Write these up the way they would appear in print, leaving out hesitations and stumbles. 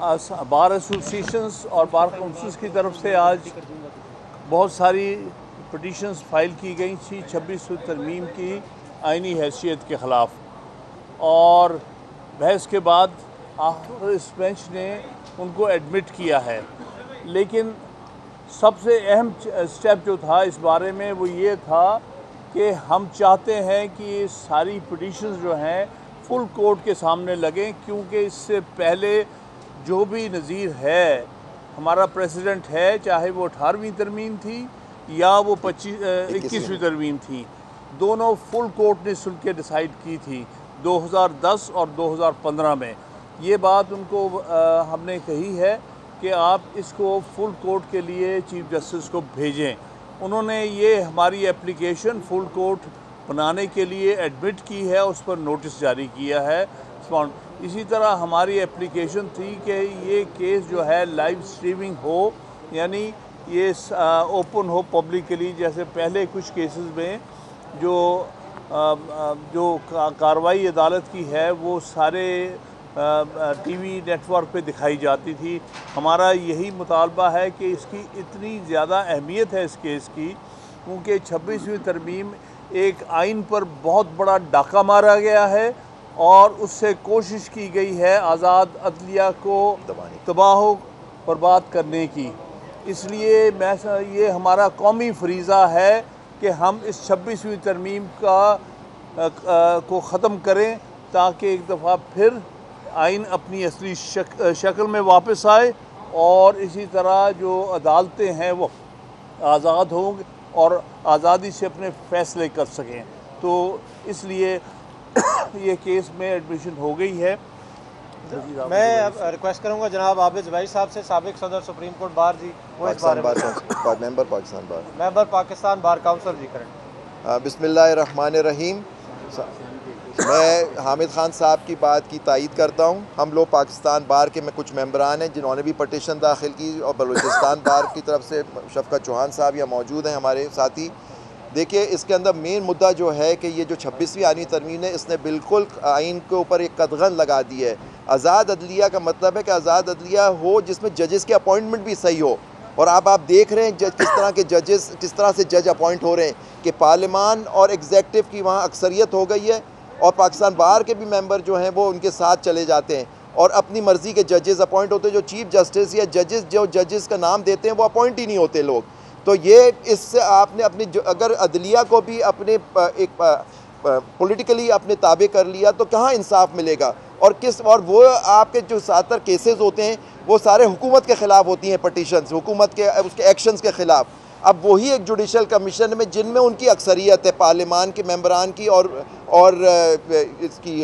बार associations और बार councils की तरफ से आज बहुत सारी पिटीशंस फाइल की गई थी 26वीं तरमीम की आइनी हैसियत के ख़िलाफ़, और बहस के बाद आखिर इस बेंच ने उनको एडमिट किया है। लेकिन सबसे अहम स्टेप जो था इस बारे में वो ये था कि हम चाहते हैं कि ये सारी पिटीशंस जो हैं फुल कोर्ट के सामने लगें, क्योंकि इससे पहले जो भी नज़ीर है हमारा प्रेसिडेंट है, चाहे वो 18वीं तरमीम थी या वो 21वीं तरमीम थी, दोनों फुल कोर्ट ने सुन के डिसाइड की थी 2010 और 2015 में। ये बात उनको हमने कही है कि आप इसको फुल कोर्ट के लिए चीफ जस्टिस को भेजें। उन्होंने ये हमारी एप्लीकेशन फुल कोर्ट बनाने के लिए एडमिट की है, उस पर नोटिस जारी किया है। इसी तरह हमारी एप्लीकेशन थी कि ये केस जो है लाइव स्ट्रीमिंग हो, यानी ये ओपन हो पब्लिकली, जैसे पहले कुछ केसेस में जो कार्रवाई अदालत की है वो सारे टीवी नेटवर्क पे दिखाई जाती थी। हमारा यही मुतालबा है कि इसकी इतनी ज़्यादा अहमियत है इस केस की, क्योंकि 26वीं तरमीम एक आइन पर बहुत बड़ा डाका मारा गया है और उससे कोशिश की गई है आज़ाद अदलिया को तबाह बर्बाद करने की। इसलिए ये हमारा कौमी फरीज़ा है कि हम इस 26वीं तरमीम को ख़त्म करें, ताकि एक दफ़ा फिर आइन अपनी असली शक्ल में वापस आए और इसी तरह जो अदालतें हैं वो आज़ाद हों और आज़ादी से अपने फ़ैसले कर सकें। तो इसलिए ये केस में एडमिशन हो गई है। मैं रिक्वेस्ट करूंगा जनाब आबिद ज़ुबैर साहब से, साबिक सदर सुप्रीम कोर्ट बार जी, वो इस बारे में मेंबर पाकिस्तान बार काउंसिल जी करें। बिस्मिल्लाहिर्रहमानिर्रहीम। मैं हामिद ख़ान साहब की बात की तायीद करता हूँ। हम लोग पाकिस्तान बार के में कुछ मेंबरान हैं जिन्होंने भी पटिशन दाखिल की, और बलूचिस्तान बार की तरफ से शफ़क़त चौहान साहब यहाँ मौजूद हैं हमारे साथी। देखिए, इसके अंदर मेन मुद्दा जो है कि ये जो 26वीं आइनी तरमीम है, इसने बिल्कुल आइन के ऊपर एक कदगन लगा दी है। आज़ाद अदलिया का मतलब है कि आज़ाद अदलिया हो जिसमें जजेस की अपॉइंटमेंट भी सही हो। और अब आप देख रहे हैं किस तरह के जजेस, किस तरह से जज अपॉइंट हो रहे हैं कि पार्लियामान और एग्जेक्टिव की वहाँ अक्सरियत हो गई है, और पाकिस्तान बार के भी मेंबर जो हैं वो उनके साथ चले जाते हैं और अपनी मर्ज़ी के जजेस अपॉइंट होते हैं। जो चीफ जस्टिस या जजेस का नाम देते हैं वो अपॉइंट ही नहीं होते लोग। तो ये इससे आपने अपनी अगर अदलिया को भी अपने एक पॉलिटिकली अपने ताबे कर लिया तो कहाँ इंसाफ मिलेगा। और वो आपके जो 77 केसेस होते हैं वो सारे हुकूमत के ख़िलाफ़ होती हैं, पटिशन्स हुकूमत के उसके एक्शंस के ख़िलाफ़। अब वही एक जुडिशल कमीशन में जिनमें उनकी अक्सरियत है पार्लियामान के मेंबरान की और इसकी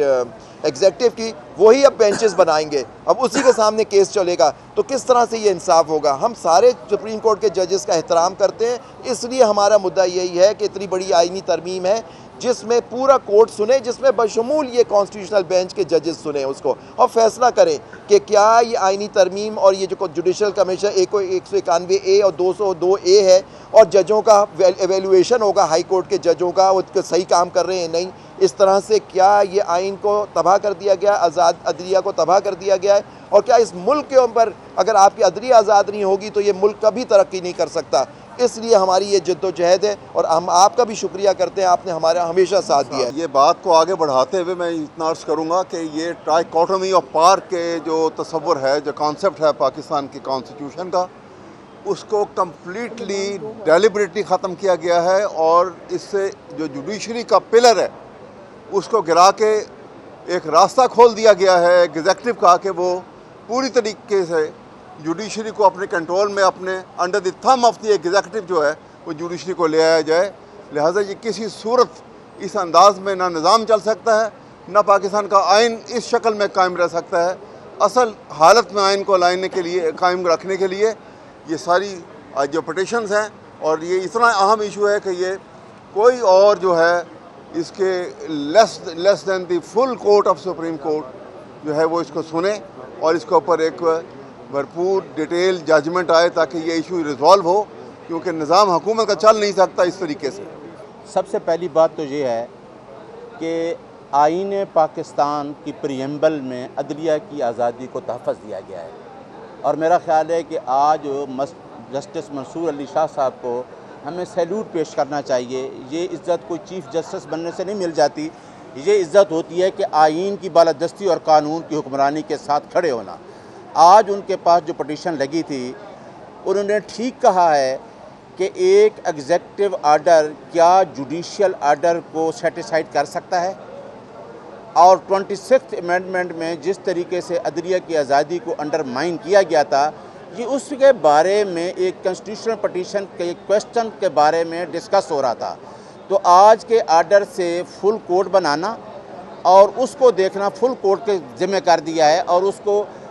एग्जेक्टिव की, वही अब बेंचेस बनाएंगे, अब उसी के सामने केस चलेगा। तो किस तरह से ये इंसाफ होगा। हम सारे सुप्रीम कोर्ट के जजेस का एहतराम करते हैं, इसलिए हमारा मुद्दा यही है कि इतनी बड़ी आइनी तरमीम है जिसमें पूरा कोर्ट सुने, जिसमें बशमूल ये कॉन्स्टिट्यूशनल बेंच के जजेस सुने उसको और फैसला करें कि क्या ये आइनी तरमीम और ये जो जुडिशल कमीशन 191A और 202A है, और जजों का एवेल्यूएशन होगा हाई कोर्ट के जजों का, वो सही काम कर रहे हैं नहीं, इस तरह से क्या ये आइन को तबाह कर दिया गया, आज़ाद अदलिया को तबाह कर दिया गया है। और क्या इस मुल्क के ऊपर अगर आपकी अदलिया आज़ाद नहीं होगी तो ये मुल्क कभी तरक्की नहीं कर सकता। इसलिए हमारी ये जद्दोजहद है और हम आपका भी शुक्रिया करते हैं, आपने हमारा हमेशा साथ दिया है। ये बात को आगे बढ़ाते हुए मैं इतना अर्ज़ करूँगा कि ये ट्राइकोटोमी ऑफ पावर के जो तस्वुर है, जो कॉन्सेप्ट है पाकिस्तान की कॉन्स्टिट्यूशन का, उसको कम्प्लीटली डेलिबरेटली ख़त्म किया गया है। और इससे जो जुडिशरी का पिलर है उसको गिरा के एक रास्ता खोल दिया गया है एग्जेक्टिव का कि वो पूरी तरीके से जुडिशरी को अपने कंट्रोल में, अपने under the thumb of the adjective जो है वो जुडिशरी को ले आया जाए। लिहाजा ये किसी सूरत इस अंदाज में ना निज़ाम चल सकता है, ना पाकिस्तान का आइन इस शक्ल में कायम रह सकता है। असल हालत में आइन को लाने के लिए, कायम रखने के लिए ये सारी जो पटिशन्स हैं, और ये इतना अहम इशू है कि ये कोई और जो है इसके less than the full court of supreme court जो है वो इसको सुने और इसके ऊपर एक भरपूर डिटेल जजमेंट आए ताकि ये इशू रिजॉल्व हो, क्योंकि निज़ाम हुकूमत का चल नहीं सकता इस तरीके से। सबसे पहली बात तो ये है कि आईन पाकिस्तान की प्रीएम्बल में अदलिया की आज़ादी को तहफ़्फ़ुज़ दिया गया है और मेरा ख़्याल है कि आज जस्टिस मंसूर अली शाह साहब को हमें सैल्यूट पेश करना चाहिए। ये इज़्ज़त कोई चीफ़ जस्टिस बनने से नहीं मिल जाती, ये इज़्ज़त होती है कि आईन की बालादस्ती और कानून की हुक्मरानी के साथ खड़े होना। आज उनके पास जो पटिशन लगी थी, उन्होंने ठीक कहा है कि एक एग्जेक्टिव आर्डर क्या जुडिशियल आर्डर को सेटिसाइड कर सकता है, और 26th अमेंडमेंट में जिस तरीके से अदलिया की आज़ादी को अंडरमाइन किया गया था, ये उसके बारे में एक कॉन्स्टिट्यूशनल पटिशन के क्वेश्चन के बारे में डिस्कस हो रहा था। तो आज के आर्डर से फुल कोर्ट बनाना और उसको देखना फुल कोर्ट के ज़िम्मे कर दिया है, और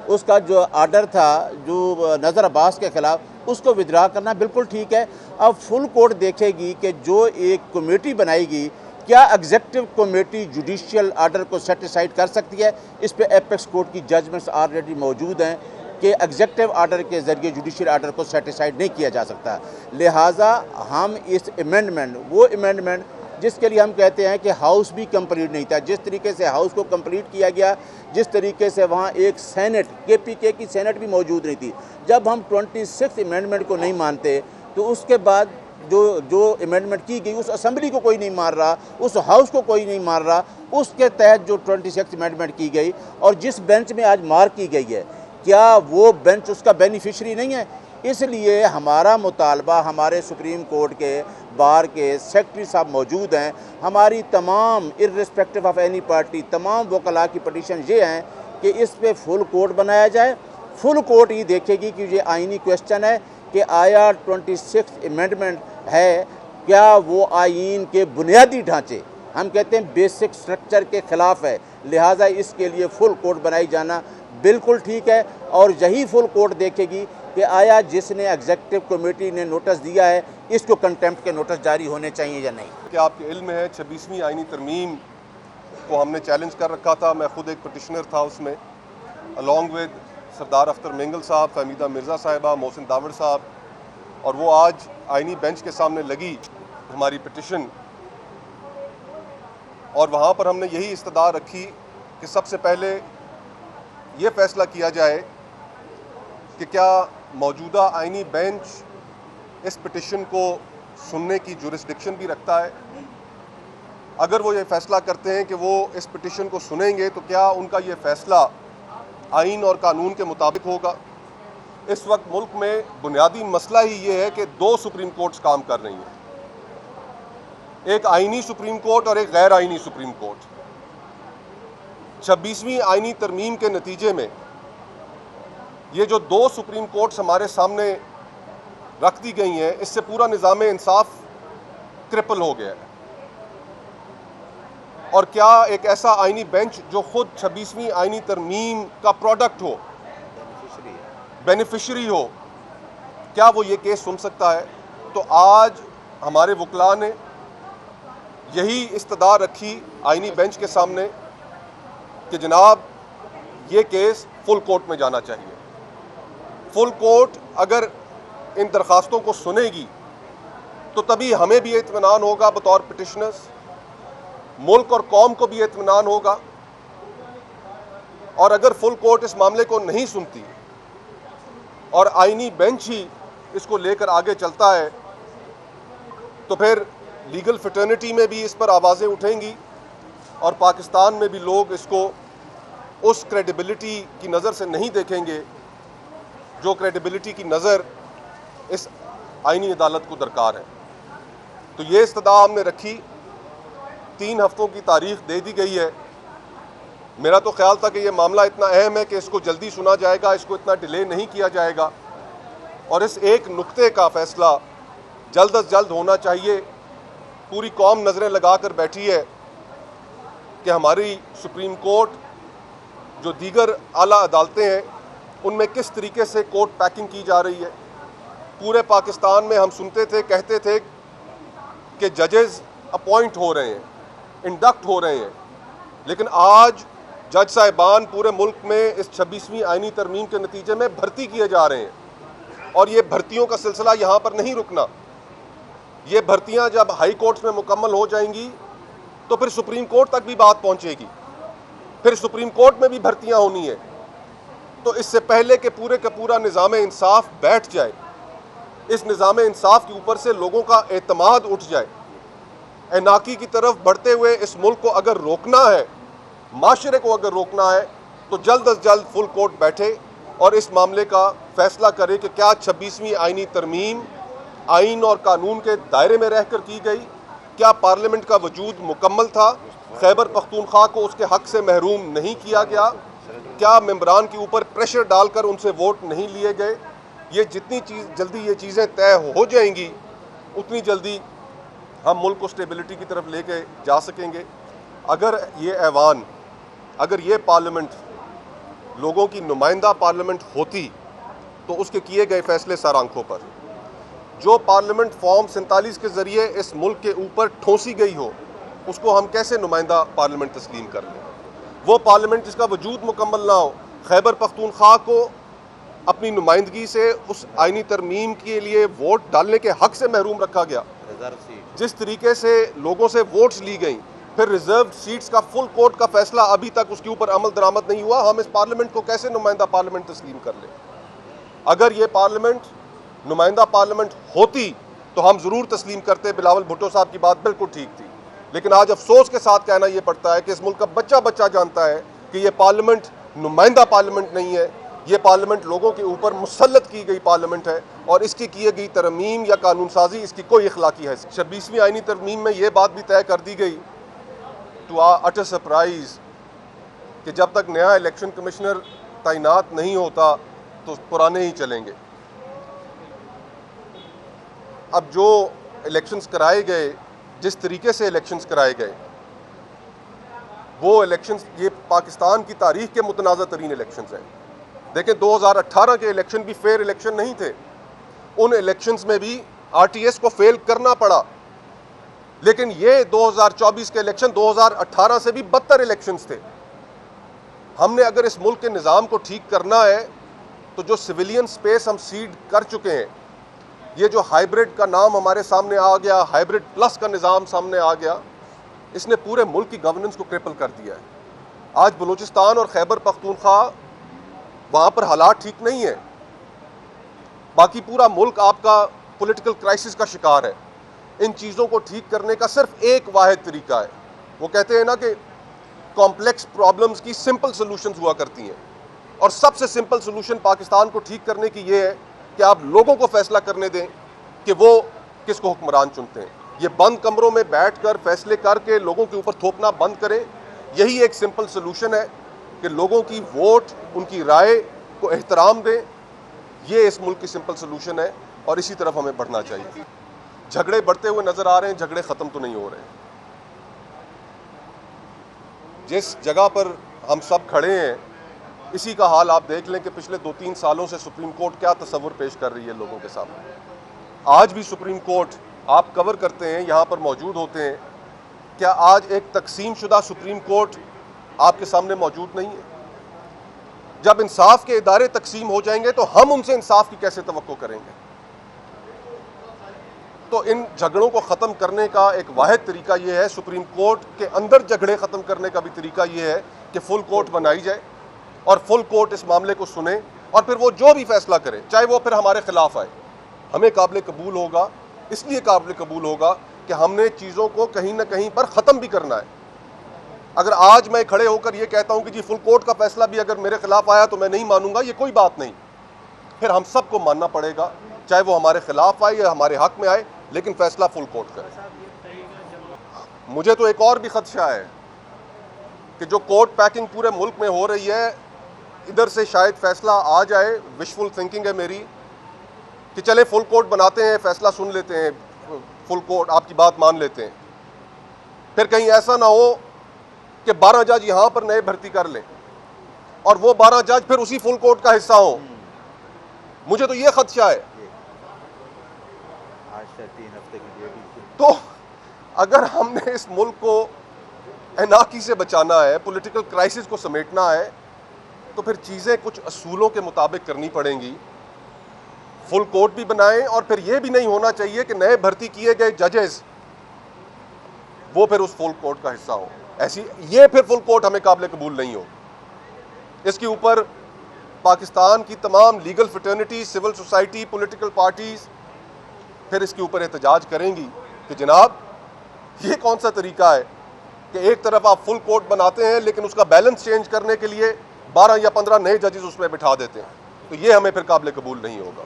उसका जो आर्डर था जो नज़र अब्बास के ख़िलाफ़, उसको विद्रा करना बिल्कुल ठीक है। अब फुल कोर्ट देखेगी कि जो एक कमेटी बनाएगी, क्या एग्जेक्टिव कमेटी जुडिशियल आर्डर को सेटिसाइड कर सकती है। इस पे एपेक्स कोर्ट की जजमेंट्स ऑलरेडी मौजूद हैं कि एग्जेक्टिव आर्डर के ज़रिए जुडिशियल आर्डर को सेटिसाइड नहीं किया जा सकता। लिहाजा हम इस अमेंडमेंट, वो अमेंडमेंट जिसके लिए हम कहते हैं कि हाउस भी कंप्लीट नहीं था, जिस तरीके से हाउस को कंप्लीट किया गया, जिस तरीके से वहाँ एक सेनेट, KPK की सेनेट भी मौजूद नहीं थी। जब हम 26th अमेंडमेंट को नहीं मानते तो उसके बाद जो अमेंडमेंट की गई, उस असेंबली को कोई नहीं मार रहा, उस हाउस को कोई नहीं मार रहा, उसके तहत जो 26th अमेंडमेंट की गई और जिस बेंच में आज मार की गई है, क्या वो बेंच उसका बेनिफिशरी नहीं है। इसलिए हमारा मुतालबा, हमारे सुप्रीम कोर्ट के बार के सेक्रेटरी साहब मौजूद हैं, हमारी तमाम इर्रिस्पेक्टिव ऑफ एनी पार्टी तमाम वकला की पटिशन ये हैं कि इस पे फुल कोर्ट बनाया जाए। फुल कोर्ट ही देखेगी कि ये आइनी क्वेश्चन है कि आया 26th अमेंडमेंट है, क्या वो आइन के बुनियादी ढांचे, हम कहते हैं बेसिक स्ट्रक्चर के ख़िलाफ़ है। लिहाजा इसके लिए फुल कोर्ट बनाई जाना बिल्कुल ठीक है, और यही फुल कोर्ट देखेगी कि आया जिसने एग्जेक्टिव कमेटी ने नोटिस दिया है, इसको कंटेम्प्ट के नोटिस जारी होने चाहिए या नहीं। क्या आपके इल्म है 26वीं आइनी तरमीम को हमने चैलेंज कर रखा था, मैं ख़ुद एक पटिशनर था उसमें, अलॉन्ग विद सरदार अख्तर मेंगल साहब, फहमीदा मिर्ज़ा साहिबा, मोहसिन दावड़ साहब, और वो आज आइनी बेंच के सामने लगी हमारी पिटिशन, और वहाँ पर हमने यही इस्तदा रखी कि सबसे पहले ये फ़ैसला किया जाए कि क्या मौजूदा आइनी बेंच इस पिटिशन को सुनने की जुरिस्डिक्शन भी रखता है। अगर वो ये फ़ैसला करते हैं कि वो इस पिटिशन को सुनेंगे, तो क्या उनका ये फ़ैसला आइन और कानून के मुताबिक होगा। इस वक्त मुल्क में बुनियादी मसला ही ये है कि 2 सुप्रीम कोर्ट्स काम कर रही हैं, एक आइनी सुप्रीम कोर्ट और एक गैर आइनी सुप्रीम कोर्ट। 26वीं आइनी तरमीम के नतीजे में ये जो 2 सुप्रीम कोर्ट्स हमारे सामने रख दी गई हैं, इससे पूरा निज़ाम इंसाफ क्रिपल हो गया है। और क्या एक ऐसा आइनी बेंच जो खुद 26वीं आइनी तरमीम का प्रोडक्ट हो, बेनिफिशरी हो, क्या वो ये केस सुन सकता है। तो आज हमारे वकला ने यही इस्तदा रखी आइनी बेंच के सामने कि जनाब ये केस फुल कोर्ट में जाना चाहिए। फुल कोर्ट अगर इन दरख्वास्तों को सुनेगी तो तभी हमें भी इत्मीनान होगा बतौर पिटिशनर्स, मुल्क और कौम को भी इत्मीनान होगा। और अगर फुल कोर्ट इस मामले को नहीं सुनती और आइनी बेंच ही इसको लेकर आगे चलता है, तो फिर लीगल फ्रेटर्निटी में भी इस पर आवाज़ें उठेंगी और पाकिस्तान में भी लोग इसको उस क्रेडिबिलिटी की नज़र से नहीं देखेंगे जो क्रेडिबिलिटी की नज़र इस आइनी अदालत को दरकार है। तो ये इस्तदा हमने रखी, 3 हफ्तों की तारीख दे दी गई है। मेरा तो ख्याल था कि ये मामला इतना अहम है कि इसको जल्दी सुना जाएगा, इसको इतना डिले नहीं किया जाएगा, और इस एक नुक्ते का फ़ैसला जल्द अज जल्द होना चाहिए। पूरी कौम नज़रें लगा कर बैठी है कि हमारी सुप्रीम कोर्ट जो दीगर आला अदालतें हैं उनमें किस तरीके से कोर्ट पैकिंग की जा रही है। पूरे पाकिस्तान में हम सुनते थे, कहते थे कि जजेस अपॉइंट हो रहे हैं, इंडक्ट हो रहे हैं, लेकिन आज जज साहिबान पूरे मुल्क में इस 26वीं आइनी तरमीम के नतीजे में भर्ती किए जा रहे हैं। और ये भर्तियों का सिलसिला यहाँ पर नहीं रुकना। ये भर्तियाँ जब हाई कोर्ट्स में मुकम्मल हो जाएंगी तो फिर सुप्रीम कोर्ट तक भी बात पहुंचेगी, फिर सुप्रीम कोर्ट में भी भर्तियां होनी है। तो इससे पहले कि पूरे का पूरा निज़ाम इंसाफ बैठ जाए, इस निज़ाम इंसाफ के ऊपर से लोगों का एतमाद उठ जाए, एनाकी की तरफ बढ़ते हुए इस मुल्क को अगर रोकना है, माशरे को अगर रोकना है, तो जल्द अज जल्द फुल कोर्ट बैठे और इस मामले का फैसला करे कि क्या 26वीं आईनी तरमीम आइन और कानून के दायरे में रहकर की गई, क्या पार्लियामेंट का वजूद मुकम्मल था, खैबर पख्तूनख्वा को उसके हक से महरूम नहीं किया गया, क्या मेंबरान के ऊपर प्रेशर डालकर उनसे वोट नहीं लिए गए। ये जितनी जल्दी ये चीज़ें तय हो जाएंगी, उतनी जल्दी हम मुल्क को स्टेबिलिटी की तरफ लेके जा सकेंगे। अगर ये ऐवान, अगर ये पार्लियामेंट लोगों की नुमाइंदा पार्लियामेंट होती तो उसके किए गए फैसले सर आंखों पर, जो पार्लियामेंट फॉर्म 47 के ज़रिए इस मुल्क के ऊपर ठोंसी गई हो, उसको हम कैसे नुमाइंदा पार्लियामेंट तस्लीम कर लें। वो पार्लियामेंट जिसका वजूद मुकम्मल ना हो, खैबर पख्तूनख्वा को अपनी नुमाइंदगी से उस आइनी तरमीम के लिए वोट डालने के हक से महरूम रखा गया, जिस तरीके से लोगों से वोट्स ली गई, फिर रिजर्व सीट्स का फुल कोर्ट का फैसला अभी तक उसके ऊपर अमल दरामद नहीं हुआ, हम इस पार्लियामेंट को कैसे नुमाइंदा पार्लियामेंट तस्लीम कर लें। अगर ये पार्लियामेंट नुमाइंदा पार्लियामेंट होती तो हम ज़रूर तस्लीम करते। बिलावल भुट्टो साहब की बात बिल्कुल ठीक थी, लेकिन आज अफसोस के साथ कहना ये पड़ता है कि इस मुल्क का बच्चा बच्चा जानता है कि ये पार्लियामेंट नुमाइंदा पार्लियामेंट नहीं है, ये पार्लियामेंट लोगों के ऊपर मुसल्लत की गई पार्लियामेंट है और इसकी किए गई तरमीम या कानून साजी इसकी कोई इखलाकी है। 26वीं आइनी तरमीम में ये बात भी तय कर दी गई, टू आवर अटर सरप्राइज, कि जब तक नया इलेक्शन कमिश्नर तैनात नहीं होता तो पुराने ही चलेंगे। अब जो इलेक्शंस कराए गए, जिस तरीके से इलेक्शंस कराए गए, वो इलेक्शंस ये पाकिस्तान की तारीख के मुतनाज़ा तरीन इलेक्शंस हैं। देखें, 2018 के इलेक्शन भी फेयर इलेक्शन नहीं थे, उन इलेक्शंस में भी आरटीएस को फेल करना पड़ा, लेकिन ये 2024 के इलेक्शन 2018 से भी बदतर इलेक्शंस थे। हमने अगर इस मुल्क के निज़ाम को ठीक करना है तो जो सिविलियन स्पेस हम सीड कर चुके हैं, ये जो हाइब्रिड का नाम हमारे सामने आ गया, हाइब्रिड प्लस का निज़ाम सामने आ गया, इसने पूरे मुल्क की गवर्नेंस को क्रिपल कर दिया है। आज बलूचिस्तान और खैबर पख्तूनख्वा, वहाँ पर हालात ठीक नहीं है, बाकी पूरा मुल्क आपका पॉलिटिकल क्राइसिस का शिकार है। इन चीज़ों को ठीक करने का सिर्फ एक वाहिद तरीका है। वो कहते हैं ना कि कॉम्प्लेक्स प्रॉब्लम्स की सिंपल सॉल्यूशंस हुआ करती हैं, और सबसे सिंपल सॉल्यूशन पाकिस्तान को ठीक करने की ये है कि आप लोगों को फैसला करने दें कि वो किसको हुक्मरान चुनते हैं। ये बंद कमरों में बैठकर फैसले करके लोगों के ऊपर थोपना बंद करें। यही एक सिंपल सॉल्यूशन है कि लोगों की वोट, उनकी राय को एहतराम दें। ये इस मुल्क की सिंपल सॉल्यूशन है और इसी तरफ हमें बढ़ना चाहिए। झगड़े बढ़ते हुए नज़र आ रहे हैं, झगड़े ख़त्म तो नहीं हो रहे। जिस जगह पर हम सब खड़े हैं, इसी का हाल आप देख लें कि पिछले 2-3 सालों से सुप्रीम कोर्ट क्या तस्वुर पेश कर रही है लोगों के सामने। आज भी सुप्रीम कोर्ट आप कवर करते हैं, यहाँ पर मौजूद होते हैं, क्या आज एक तकसीम शुदा सुप्रीम कोर्ट आपके सामने मौजूद नहीं है? जब इंसाफ के इदारे तकसीम हो जाएंगे तो हम उनसे इंसाफ की कैसे तवक्को करेंगे? तो इन झगड़ों को ख़त्म करने का एक वाहिद तरीका ये है, सुप्रीम कोर्ट के अंदर झगड़े ख़त्म करने का भी तरीका ये है कि फुल कोर्ट बनाई जाए और फुल कोर्ट इस मामले को सुने और फिर वो जो भी फैसला करे, चाहे वो फिर हमारे खिलाफ आए, हमें काबिल कबूल होगा। इसलिए काबिल कबूल होगा कि हमने चीज़ों को कहीं ना कहीं पर ख़त्म भी करना है। अगर आज मैं खड़े होकर ये कहता हूँ कि जी फुल कोर्ट का फैसला भी अगर मेरे खिलाफ आया तो मैं नहीं मानूंगा, ये कोई बात नहीं। फिर हम सबको मानना पड़ेगा, चाहे वो हमारे खिलाफ आए या हमारे हक में आए, लेकिन फैसला फुल कोर्ट करे। मुझे तो एक और भी खदशा है कि जो कोर्ट पैकिंग पूरे मुल्क में हो रही है, इधर से शायद फैसला आ जाए। विशफुल थिंकिंग है मेरी कि चले फुल कोर्ट बनाते हैं, फैसला सुन लेते हैं, फुल कोर्ट आपकी बात मान लेते हैं, फिर कहीं ऐसा ना हो कि 12 जज यहाँ पर नए भर्ती कर लें और वो 12 जज फिर उसी फुल कोर्ट का हिस्सा हो। मुझे तो ये खदशा है। तो अगर हमने इस मुल्क को अनाकी से बचाना है, पॉलिटिकल क्राइसिस को समेटना है, तो फिर चीज़ें कुछ असूलों के मुताबिक करनी पड़ेंगी। फुल कोर्ट भी बनाएं और फिर यह भी नहीं होना चाहिए कि नए भर्ती किए गए जजेस वो फिर उस फुल कोर्ट का हिस्सा हो। ऐसी ये फिर फुल कोर्ट हमें काबिल कबूल नहीं हो। इसके ऊपर पाकिस्तान की तमाम legal fraternity, civil society, political parties फिर इसके ऊपर एहतजाज करेंगी कि जनाब ये कौन सा तरीका है कि एक तरफ आप फुल कोर्ट बनाते हैं लेकिन उसका बैलेंस चेंज करने के लिए 12 या 15 नए जजेस उसमें बिठा देते हैं। तो ये हमें फिर काबिल कबूल नहीं होगा।